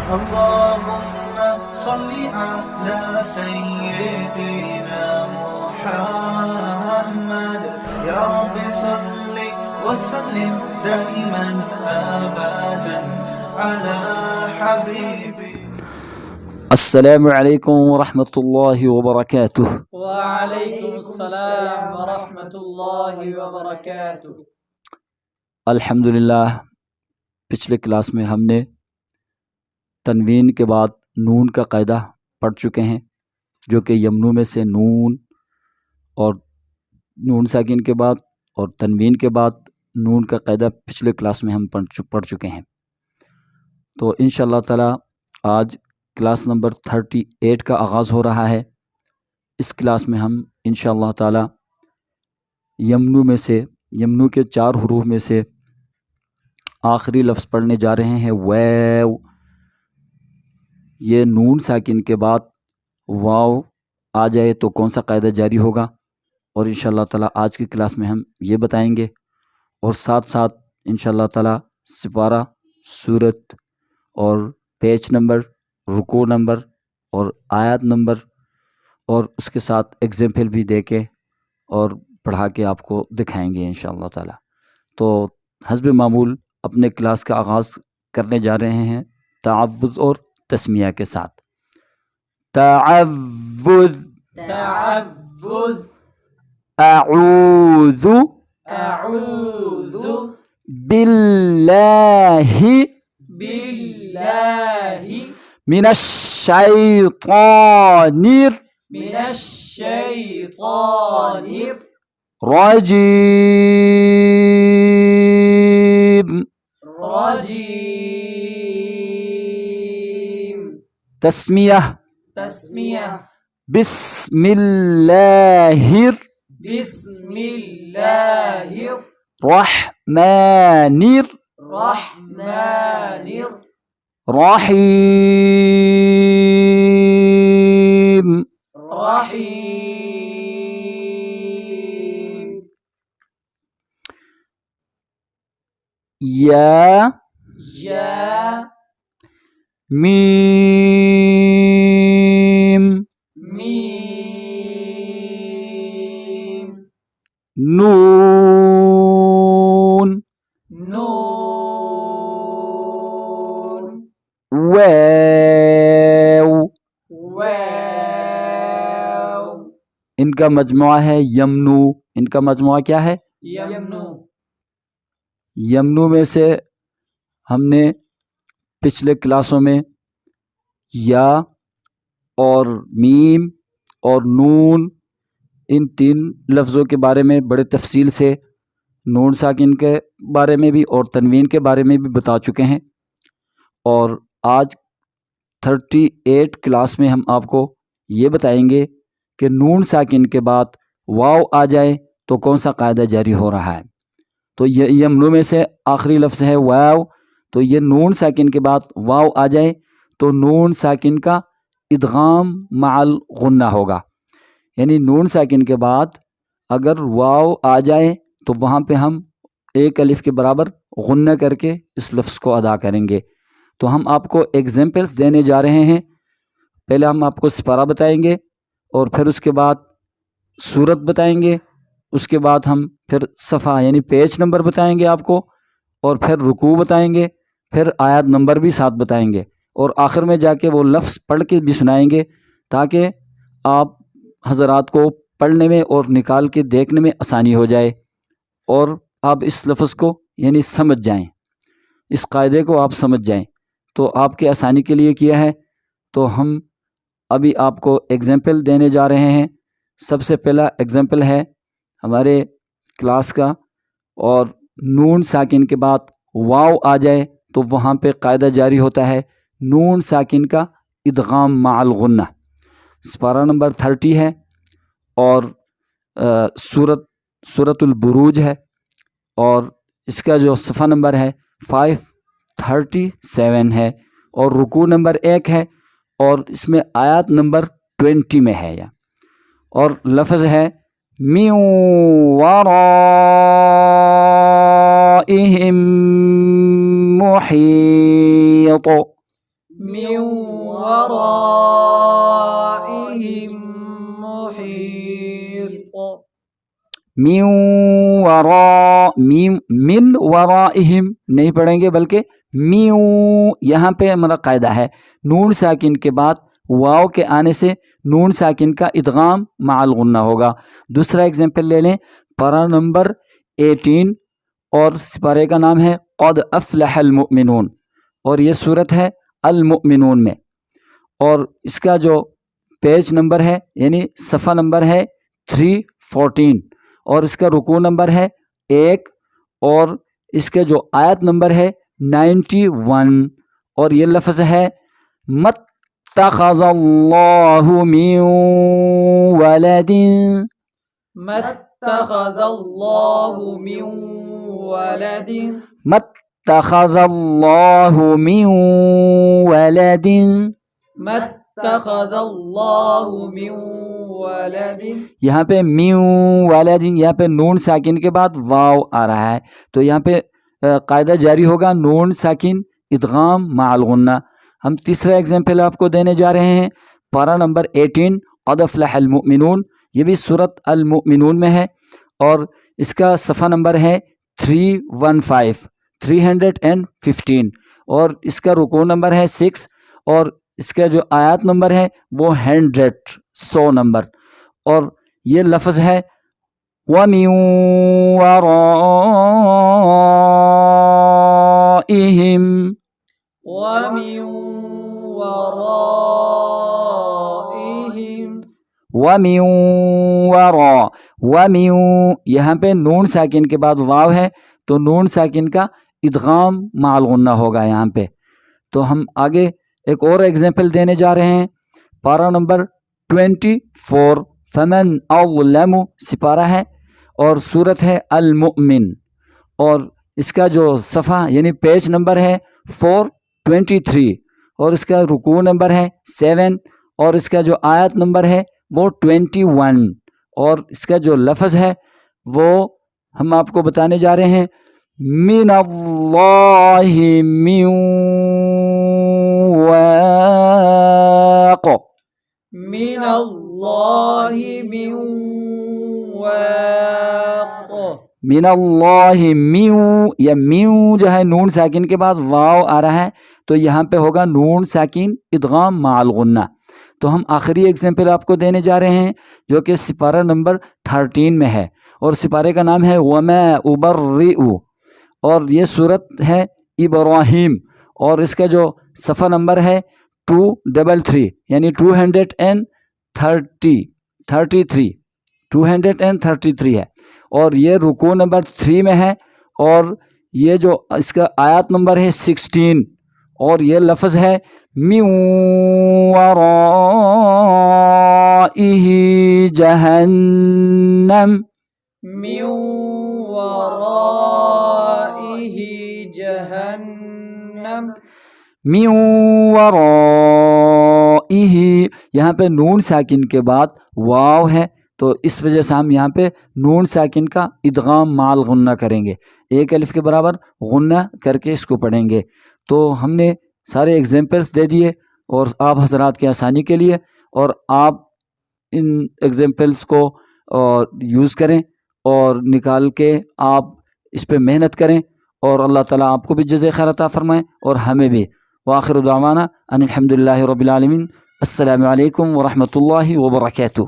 اللهم صل على سيدنا محمد يا رب صل وسلم دائما أبدا على حبيبي. السلام علیکم ورحمۃ اللہ وبرکاتہ. وعلیکم السلام ورحمۃ اللہ وبرکاتہ. الحمدللہ پچھلے کلاس میں ہم نے تنوین کے بعد نون کا قاعدہ پڑھ چکے ہیں، جو کہ یمنو میں سے نون اور نون ساکن کے بعد اور تنوین کے بعد نون کا قاعدہ پچھلے کلاس میں ہم پڑھ چکے ہیں. تو انشاءاللہ تعالی آج کلاس نمبر 38 کا آغاز ہو رہا ہے. اس کلاس میں ہم انشاءاللہ تعالی یمنو کے 4 حروف میں سے آخری لفظ پڑھنے جا رہے ہیں، ویو. یہ نون ساکن کے بعد واو آ جائے تو کون سا قاعدہ جاری ہوگا، اور انشاءاللہ تعالی آج کی کلاس میں ہم یہ بتائیں گے، اور ساتھ ساتھ انشاءاللہ تعالی سپارہ، سورت اور پیج نمبر، رکوع نمبر اور آیات نمبر اور اس کے ساتھ ایگزامپل بھی دے کے اور پڑھا کے آپ کو دکھائیں گے انشاءاللہ تعالی. تو حسب معمول اپنے کلاس کا آغاز کرنے جا رہے ہیں تعوذ اور تسمیہ کے ساتھ. تعوذ، تعوذ، اعوذ اعوذ باللہ باللہ من الشیطان من الشیطان الرجیم. رجیم. تسمیہ، تسمیہ، بسم اللہ بسم اللہ الرحمن الرحمن الرحیم. الرحیم. یا یا میم میم نون نون واو. واو. ان کا مجموعہ ہے یمنو. ان کا مجموعہ کیا ہے؟ یمنو. یمنو میں سے ہم نے پچھلے کلاسوں میں یا اور میم اور نون، ان 3 لفظوں کے بارے میں بڑے تفصیل سے، نون ساکن کے بارے میں بھی اور تنوین کے بارے میں بھی بتا چکے ہیں. اور آج 38 کلاس میں ہم آپ کو یہ بتائیں گے کہ نون ساکن کے بعد واو آ جائے تو کون سا قاعدہ جاری ہو رہا ہے. تو یہ یمنو میں سے آخری لفظ ہے واو. تو یہ نون ساکن کے بعد واو آ جائے تو نون ساکن کا ادغام مع الغنہ ہوگا. یعنی نون ساکن کے بعد اگر واو آ جائے تو وہاں پہ ہم 1 الف کے برابر غنہ کر کے اس لفظ کو ادا کریں گے. تو ہم آپ کو ایگزامپلس دینے جا رہے ہیں. پہلے ہم آپ کو سپارہ بتائیں گے اور پھر اس کے بعد سورت بتائیں گے، اس کے بعد ہم پھر صفحہ یعنی پیج نمبر بتائیں گے آپ کو، اور پھر رکوع بتائیں گے، پھر آیات نمبر بھی ساتھ بتائیں گے، اور آخر میں جا کے وہ لفظ پڑھ کے بھی سنائیں گے تاکہ آپ حضرات کو پڑھنے میں اور نکال کے دیکھنے میں آسانی ہو جائے اور آپ اس لفظ کو یعنی سمجھ جائیں، اس قاعدے کو آپ سمجھ جائیں. تو آپ کے آسانی کے لیے کیا ہے. تو ہم ابھی آپ کو ایگزامپل دینے جا رہے ہیں. سب سے پہلا ایگزامپل ہے ہمارے کلاس کا، اور نون ساکن کے بعد واو آ جائے تو وہاں پہ قاعدہ جاری ہوتا ہے نون ساکن کا ادغام مع الغنہ. سپارہ نمبر 30 ہے اور سورت البروج ہے، اور اس کا جو صفحہ نمبر ہے 537 ہے، اور رکوع نمبر 1 ہے، اور اس میں آیات نمبر 20 میں ہے. اور لفظ ہے من ورائهم محیط. من ورائهم محيط من ورائہم نہیں پڑھیں گے بلکہ میو. یہاں پہ ہمارا قاعدہ ہے نون ساکن کے بعد واو کے آنے سے نون ساکن کا ادغام مع الغنہ ہوگا. دوسرا ایگزامپل لے لیں، پارہ نمبر 18 اور سپارے کا نام ہے قد افلح المؤمنون، اور یہ صورت ہے المؤمنون میں، اور اس کا جو پیج نمبر ہے یعنی صفحہ نمبر ہے 314، اور اس کا رکوع نمبر ہے 1، اور اس کے جو آیت نمبر ہے 91، اور یہ لفظ ہے مَتَّخَذَ اللَّهُ مِن وَلَدٍ. مَتَّخَذَ اللَّهُ مِن وَلَدٍ مَتَّخَذَ اللَّهُ مِن وَلَدٍ. مَتَّخَذَ اللَّهُ مِن وَلَدٍ. یہاں پہ میو والدین، یہاں پہ نون ساکن کے بعد واو آ رہا ہے، تو یہاں پہ قاعدہ جاری ہوگا نون ساکن ادغام مع الغنہ. ہم تیسرا ایگزامپل آپ کو دینے جا رہے ہیں، پارہ نمبر 18 قد افلح المؤمنون، یہ بھی سورت المؤمنون میں ہے، اور اس کا صفحہ نمبر ہے 315، اور اس کا رکوع نمبر ہے 6، اور اس کا جو آیات نمبر ہے وہ 100 نمبر، اور یہ لفظ ہے وَمِن وَرَائِهِمْ. وَمِن وَرَائِهِمْ. وَمِن یہاں پہ نون ساکن کے بعد واو ہے، تو نون ساکن کا ادغام مع الغنہ ہوگا یہاں پہ. تو ہم آگے ایک اور ایگزامپل دینے جا رہے ہیں، پارہ نمبر 24 فمن اظلم سپارہ ہے، اور صورت ہے المؤمن، اور اس کا جو صفحہ یعنی پیج نمبر ہے 423، اور اس کا رکوع نمبر ہے 7، اور اس کا جو آیت نمبر ہے وہ 21، اور اس کا جو لفظ ہے وہ ہم آپ کو بتانے جا رہے ہیں من اللہ من واق. من اللہ من واق. من اللہ میو، یا میو جو ہے نون ساکن کے بعد واو آ رہا ہے، تو یہاں پہ ہوگا نون ساکن ادغام مع الغنہ. تو ہم آخری ایگزامپل آپ کو دینے جا رہے ہیں جو کہ سپارہ نمبر 13 میں ہے، اور سپارے کا نام ہے وَمَا أُبَرِّئُ، اور یہ صورت ہے ابراہیم، اور اس کا جو صفحہ نمبر ہے 233 یعنی 233 ہے، اور یہ رکوع نمبر 3 میں ہے، اور یہ جو اس کا آیات نمبر ہے 16، اور یہ لفظ ہے من ورائہ جہنم. من ورائہ جہنم. من ورائہ، یہاں پہ نون ساکن کے بعد واو ہے، تو اس وجہ سے ہم یہاں پہ نون ساکن کا ادغام مع الغنہ کریں گے، ایک الف کے برابر غنہ کر کے اس کو پڑھیں گے. تو ہم نے سارے ایگزامپلس دے دیے اور آپ حضرات کی آسانی کے لیے، اور آپ ان ایگزامپلس کو یوز کریں اور نکال کے آپ اس پہ محنت کریں، اور اللہ تعالیٰ آپ کو بھی جزائے خیر عطا فرمائیں اور ہمیں بھی. وآخر دعوانا ان الحمد للہ رب العالمین. السلام علیکم ورحمۃ اللہ وبرکاتہ.